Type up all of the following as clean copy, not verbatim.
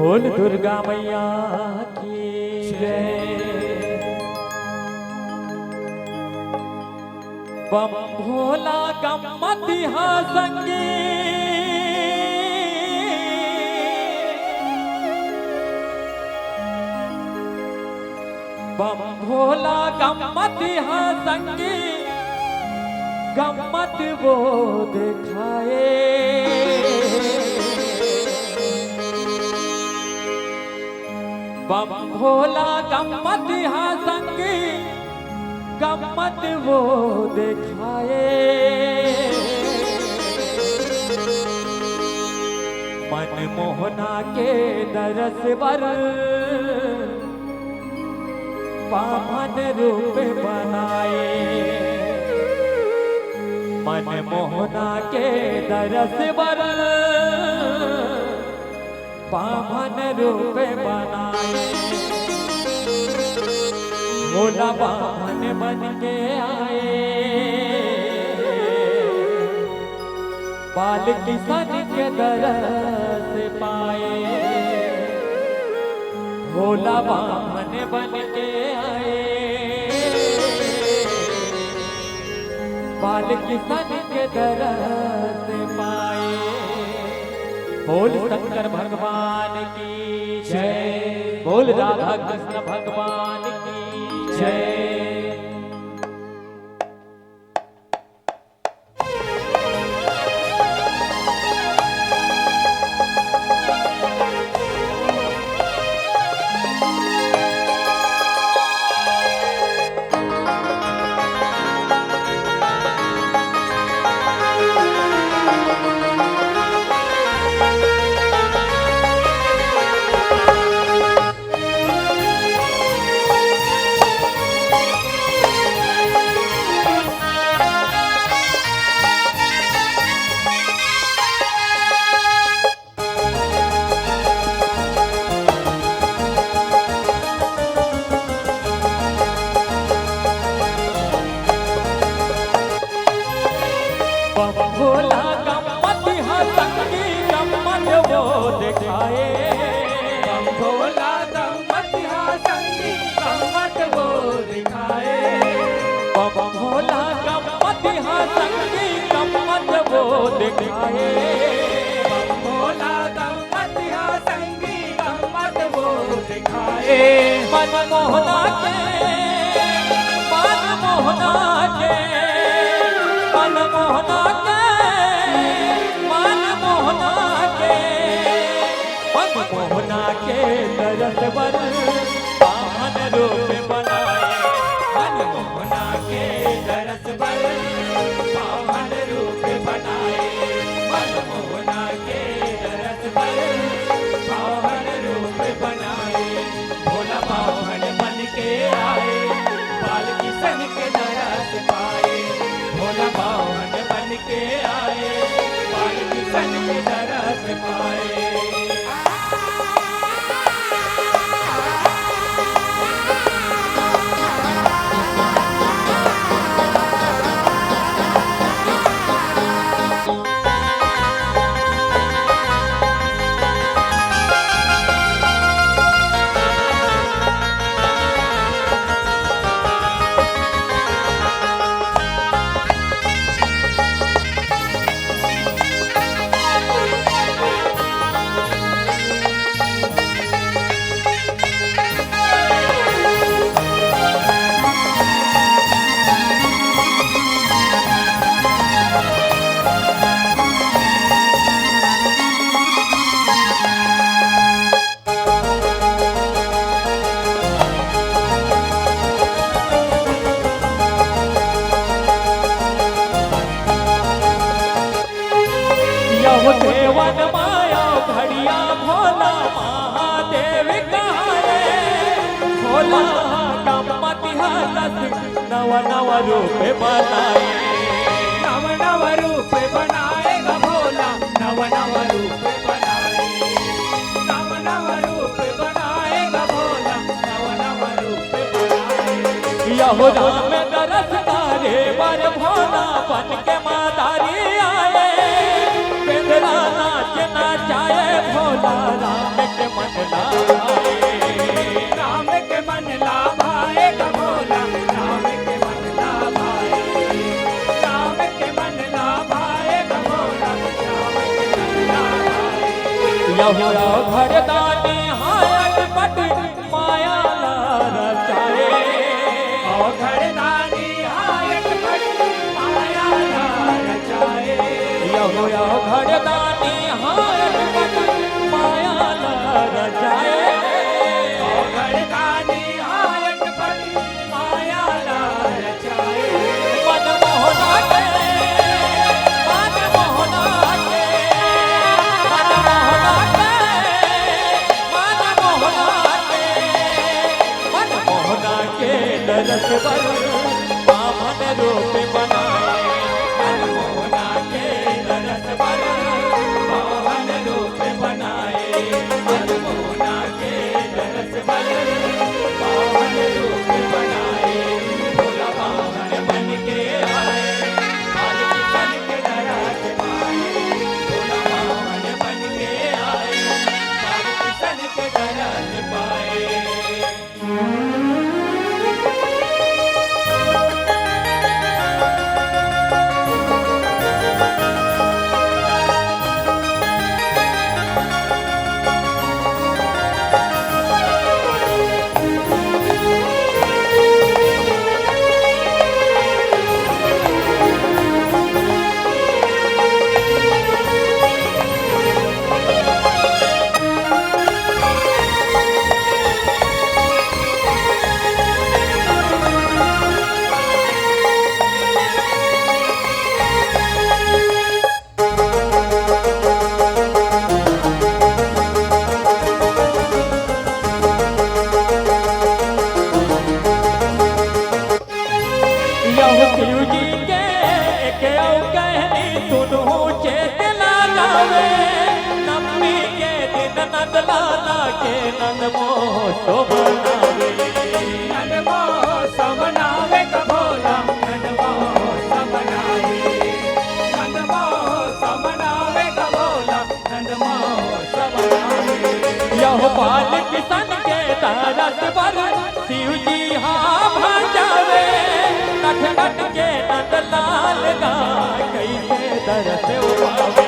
बोल दुर्गा मैया की जय। बम भोला गम्मति संगी बम भोला गम्मति संगी गम्मत वो दिखाए। बम भोला गम्मत संगी गम्मत वो दिखाए। मन मोहना के दरस बर पावन रूप बनाए। मन मोहना के दरस बर पावन रूप बनाए। भोला पावन बन के आए बाल किशन के दरस पाए। भोला पावन बन के आए बाल किशन के दरस पाए। बोल शंकर भगवान की जय। बोल राधा कृष्ण भगवान की जय। भोला गम्मति संगी गम्मत वो दिखाए। भोला गम्मति संगी गम्मत वो दिखाए। भोला गम्मति संगी गम्मत वो दिखाए। भोला गम्मति संगी गम्मत वो दिखाए। मन मोहना के मन मोहना के मन मोहना के मन मोहना के मन मोहना के दरस बर पावन रूप बनाए। मन मोहना के दरस बर पावन रूप बनाए। मन मोहना के दरस बर पावन रूप बनाए। भोला पावन बन के आए बाल किशन के दरस पाए। भोला पावन बन के आए बाल किशन के दरस पाए। देवन माया घड़िया भोला महादेव कहाए। भोला गम्मति नव नव रूप बनाए। नव नव रूप बनाएगा भोला नव नव रूप बनाए। नव नव रूप बनाएगा भोला नव नव रूप बनाए। यहोदा में दरस तारे बर भोला बन के मादारी आए। बेदरा नाच नाचाए भोला राम के मन लाए। राम के मन लाभाए भोला राम के मन लाभाए। राम के मन लाभाए भोला राम के मन लाभाए। यहुरा घरदानी हायक पट माया रचाए। ओ घरदानी हायक पट माया रचाए। यहुरा घरदानी हायक पट माया रचाए। ओ घरदानी हायक पट माया रचाए। मन मोहना के मन मोहना के मन मोहना के मन मोहना के मन मोहना के दरस पर बामन रूप बनाए। मनमोहना के दरस पर पावन रूप बनाए। मनमोहना के दरस पर पावन रूप बनाए। भोला पावन बन के आए मालिक बन के दरस पाए। भोला पावन बन के आए मालिक बन के दरस पाए। यह शिव जी के एक कहनी सुनहु चेत लावे। नवमी के दिन नंद लाला के नंद महोत्सव बनावे। नंद महोत्सव बनावे भोला नंद महोत्सव बनावे। नंद महोत्सव बनावे भोला नंद महोत्सव बनावे। यह बाल किशन के दरस पर शिव जी हाँ भजावे। नठ नठ के नंद लाल गा कैसे दरस पावे।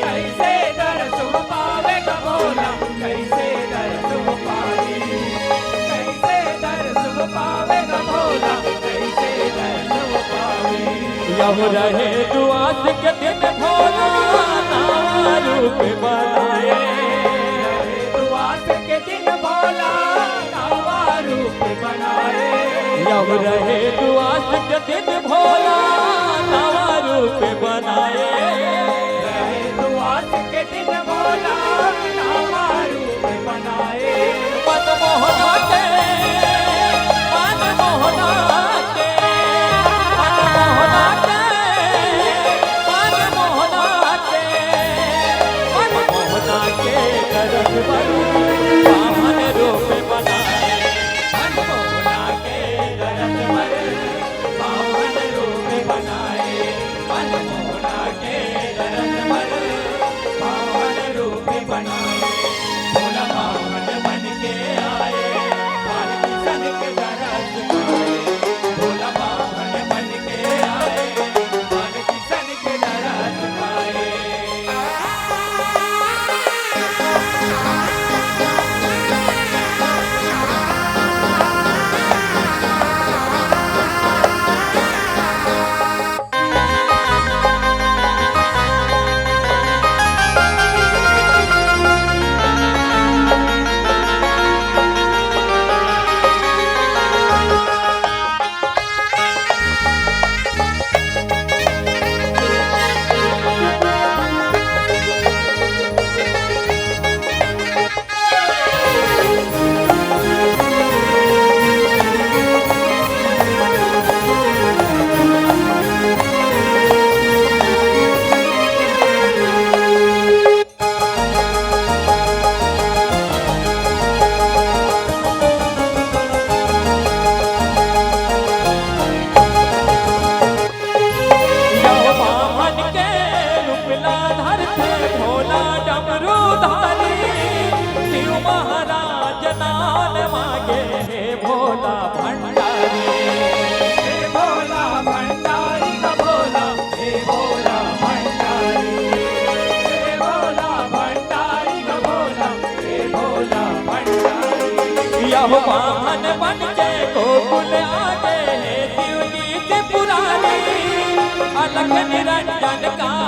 कैसे दरस पावे भोला कैसे दरस पावे। कैसे दरस पावे भोला कैसे दरस पावे। यह रहे दुआस के दिन भोला नावा रूप बनाए। दुआस के दिन भोला नावा रूप बनाए। यह रहे दुआस के दिन भोला नावा रूप बनाए। रहे दुआस के दिन भोला नावा रूप बनाए। मन मोहना के मन मोहना के मन मोहना के मन मोहना के मन मोहना के दरस पर बामन रूप बनाए। मनमोहना के दरस पर पावन रूप बनाए। मनमोहना के दरस पर पावन रूप बनाए।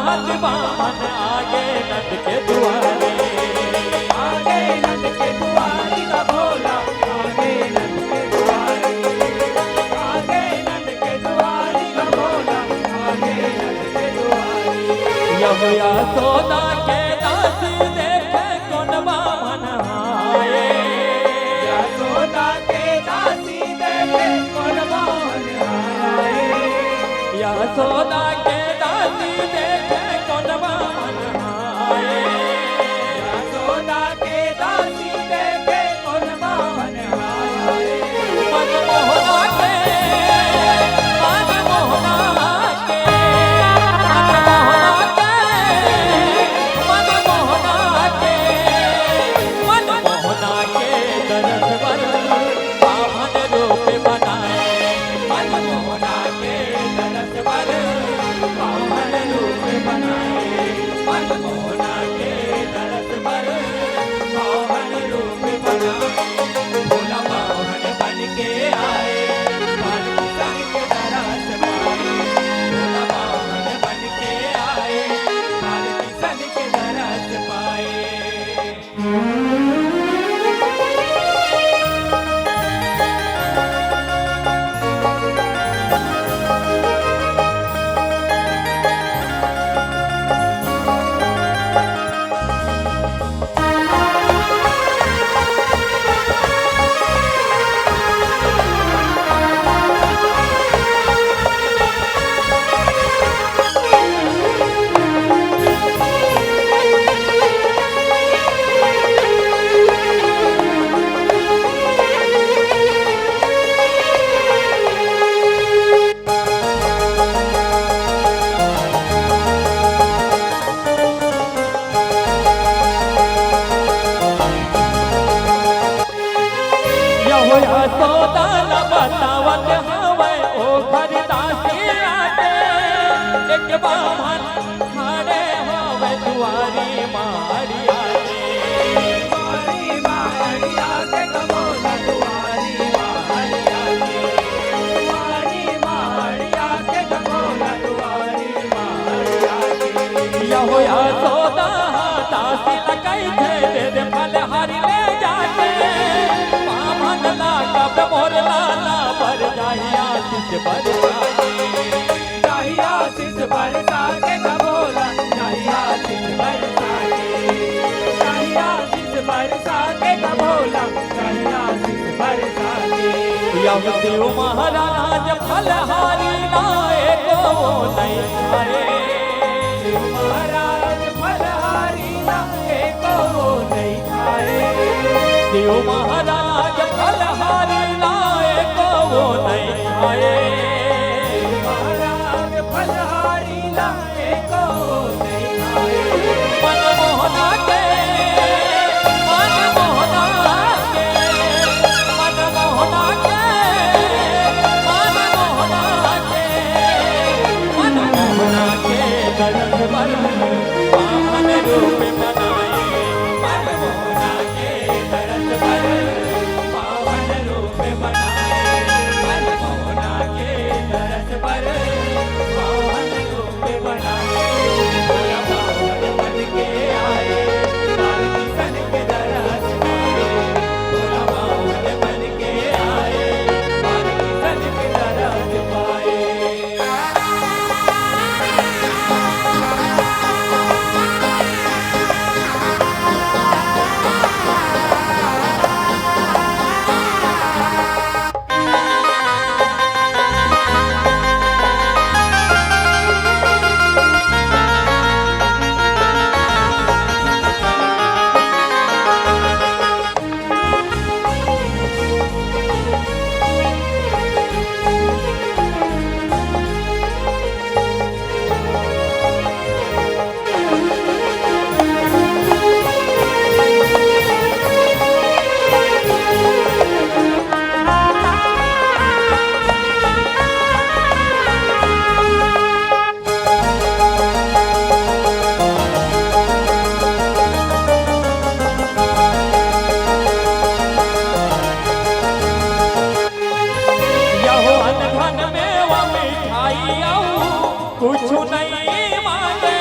हाथ बांध आगे नंद के दुआरे, आगे नंद के दुआरी का भोला, आगे नंद के दुआरी, आगे नंद के दुआरी का भोला, आगे नंद के दुआरी। यमुया सोदा के दास देखे कौन बामन आए, यशोदा के दासी देखे कौन बामन आए, यशोदा के दासी देखे कौन बामन आए, यशोदा के दासी देखे कौन बामन आए। मनमोहना के, मनमोहना के, मनमोहना के, मनमोहना के दरस पर बामन रूप बनाए, मनमोहना के दरस पर बामन रूप बनाए, मनमोहना के दरस पर बामन रूप बनाए। भोला बामन बन के आए, पालकी सन के दरस पाए, भोला बामन बन के आए, पालकी सन के दरस पाए। यहोया सोदा न बतावत हवे ओ घरदासी आटे, एक बामन खड़े हवे दुआरी मारी आटे, दुआरी मारिया के कबोला, दुआरी मारिया के, दुआरी मारिया के कबोला, दुआरी मारिया के। यहोया सोदा दासी लगाई थे दे दे फलहारी ले जाके, बामन लागा पे मोर लाला पर जाहिया सिस पर चाहिए आशीष बरसा के कबोला, चाहिए आशीष बरसा के, चाहिए आशीष बरसा के कबोला, चाहिए आशीष बरसा के। यम शिव महाराज फलहारी लाए को नहीं आए, शिव महाराज फलहारी लाए को नहीं खाए, शिव महाराज फलहारी लाए को नहीं आए, महाराज फलहारी लाए को नहीं खाए। मनमोहना के, मनमोहना के, मनमोहना के, मनमोहना के, मनमोहना के दरस पर बामन रूप बनाए, मनमोहना के दरस पर पावन रूप बनाए, मनमोहना के दरस पर पावन रूप बनाए। भोला बामन बन के आए, पालकी सन के दरस पाए, भोला बामन बन के आए, पालकी सन के दरस पाए। कुछ नहीं मांगे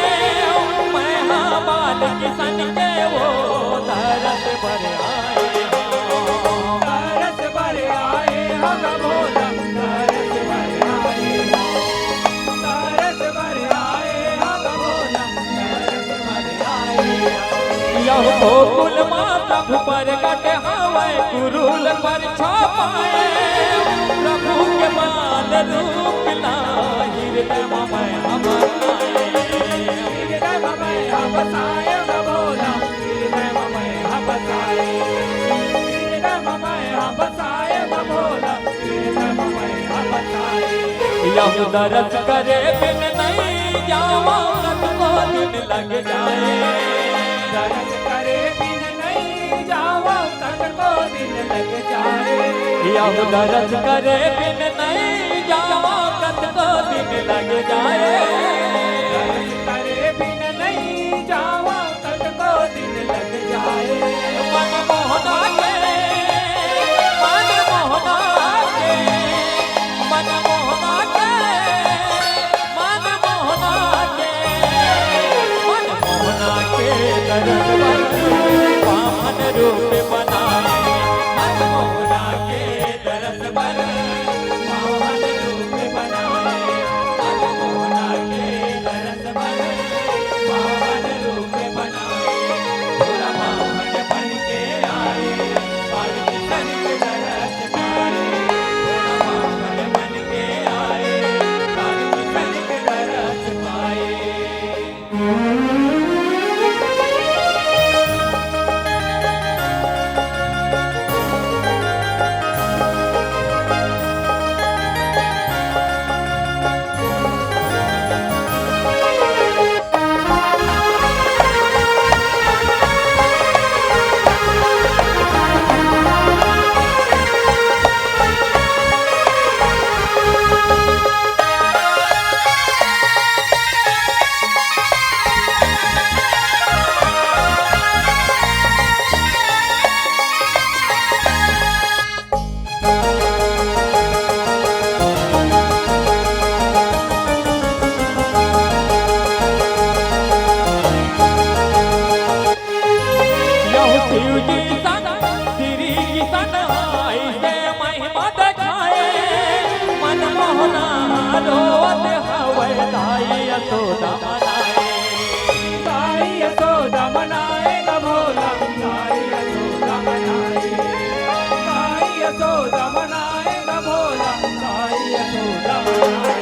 किसान के वो तरस पर आए हो। तरस भर आए हम भोला, तरस भर आए हो। तरस भर आए हम भोला, तरस भर आए हो। यह गोकुल माँ प्रभु पर कट हवै कुरूल पर छापाए प्रभु के बाल रूप ला हृदय ममय हमारे हृदय ममय हम बसाए हम भोला, हृदय ममय हम बसाए। हृदय ममय हम बसाए हम भोला, हृदय ममय हम बसाए। यह दरस करे बिन नहीं जावा को दिन लग जाए। दरस करे बिन नहीं जावा तन को दिन लग जाए। यह दरस करे बिन नहीं जावा को दिन लग जाए। दरस करे बिन नहीं जावा तन को दिन लग जाए। मन मोहना के मन मोहना के मन मोहना के मन मोहना के मन मोहना के दरस पर वामन रूप बनाए। मन मोहना के दरस पर पावन रूप बनाए। मन मोहना के दरस पर पावन रूप बनाए। भोला बामन बन के आए, पार्वती सन के दरस पाए। भोला बामन बन के आए, पार्वती सन के दरस पाए। यह शिव जी सन श्री जी सन ऐसे महिमा दिखाए। मन मोहना रोवत हवै दाई यशोदा मनाए। ताई यशोदा मनाए ग भोला, ताई यशोदा मनाए। ताई यशोदा मनाए ग भोला, ताई यशोदा मनाए।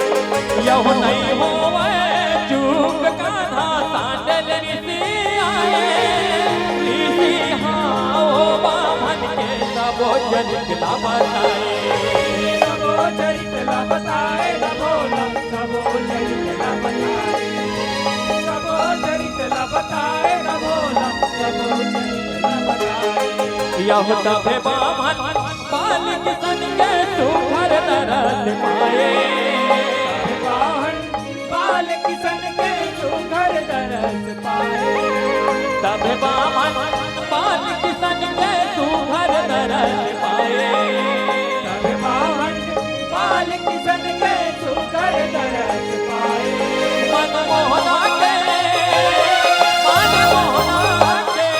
यह नहीं होवे चूक कान्हा सांडल ऋषि आए। ऋषि हाँ ओ बामन के सबो चरित बताए। सबो चरित ला बताए ग भोला, सबो चरित ला बताए। सबो चरित ला बताए ग भोला, सबो चरित ला बताए। यह तबे बामन बाल किसन के सुभर तरस पाए। वाहन बाल किसन के सुघर दरस पाए। तबे बामन बाल किसन के सुभर तरस पाए। तब वाहन बाल किसन के सुघर दरस पाए। मन मोहना के मन मोहना के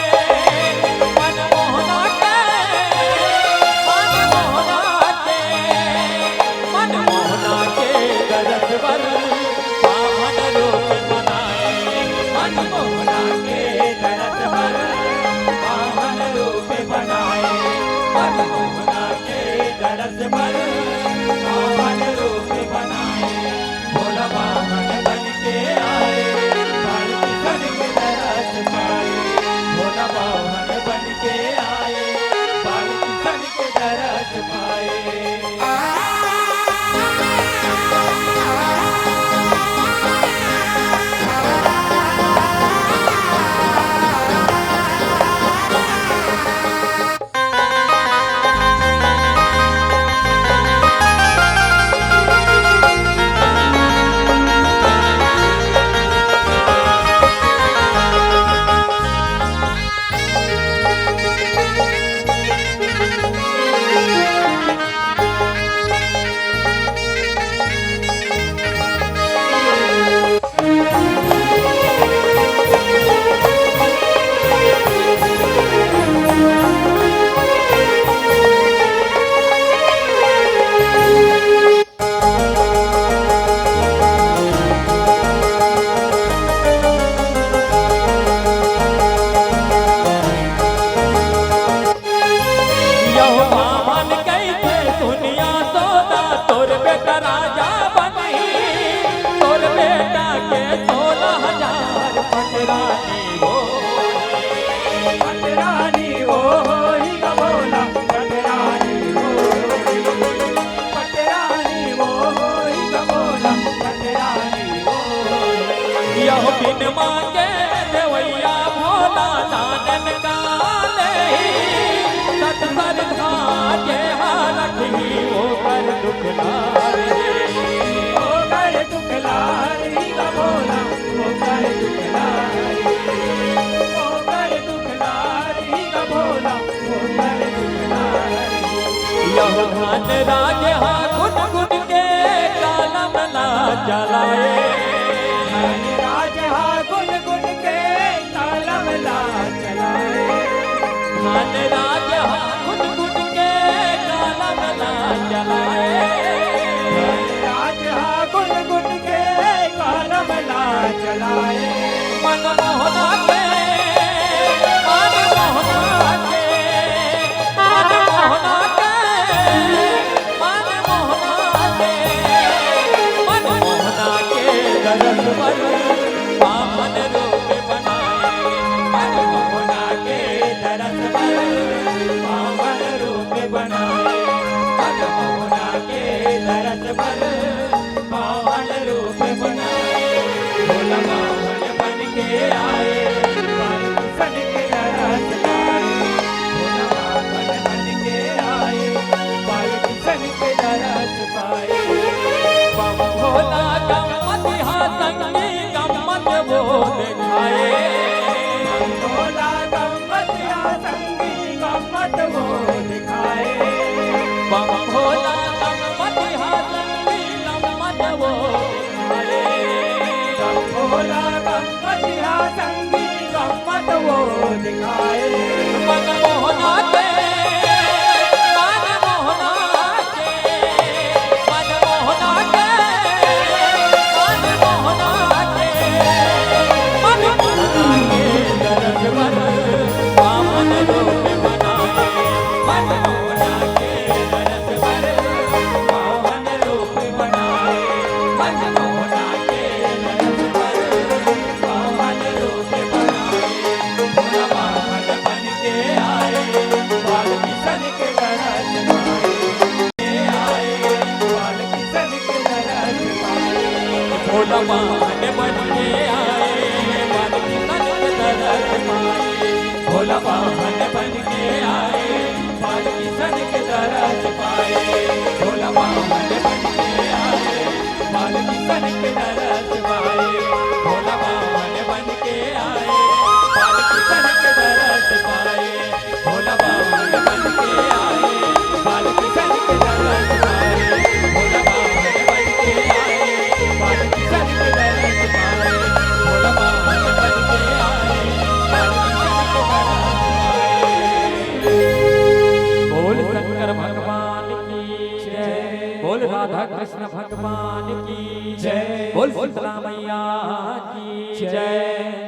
मन मोहना के मन मोहना के मन राजे हारखी वो कर दुखदारी वो कर दुखलारी का भोला वो कर दुखलारी वो कर दुखलारी का भोला वो कर दुखलारी यह धन राजे हाँ गुन गुन के कालम ना चलाए राज हा गुन गुन के तालम ला चलाए धन राजे हाँ गुन गुन के कालम ना चलाए राज हा गुन गुन के तालम ला चलाए मनमोहना के मनमोहना के मनमोहना के मनमोहना के मनमोहना के दरस पर पावन रूप बनाए मनमोहना के दरस पर पावन रूप बनाए मनमोहना के दरस पर पावन रूप बनाए भोला मोहन बन के आए पाल किसन के दरस पाए भोला मोहन बन के आए पाल किसन के दरस पाए भोला गम्मत हा संगी गम्मत वो दिखाए भोला गम्मत या संगी गम्मत वो दिखाए भोला गम्मत हा संगी गम्मत वो दिखाए भोला गम्मत या संगी गम्मत वो दिखाए मनमोहना के मनमोहना के मनमोहना के मनमोहना के मनमोहना के दरस पर पावन रूप बनाए मनमोहना के दरस पर पावन रूप बनाए मनमोहना के दरस पर पावन रूप बनाए भोला मोहन बन के आए बाल किसन के दरस पाए आए बाल किसन के दरस पाए भोला मोहन बन के आए बाल किसन के दरस पाए भोला मोहन बन के आए बाल किसन के दरस पाए भोला मोहन बन के आए बाल किसन के दरस पाए भोला मोहन बन के आए बाल किसन के दरस पाए भोला मोहन बन के आए बाल किसन के दरस पाए भोला मोहन बन के आए बाल किसन के दरस पाए भोला मोहन बन के आए बाल किसन के दरस पाए बोल शंकर भगवान की जय बोल राधा कृष्ण भगवान की जय बोल शीतला मैया की जय।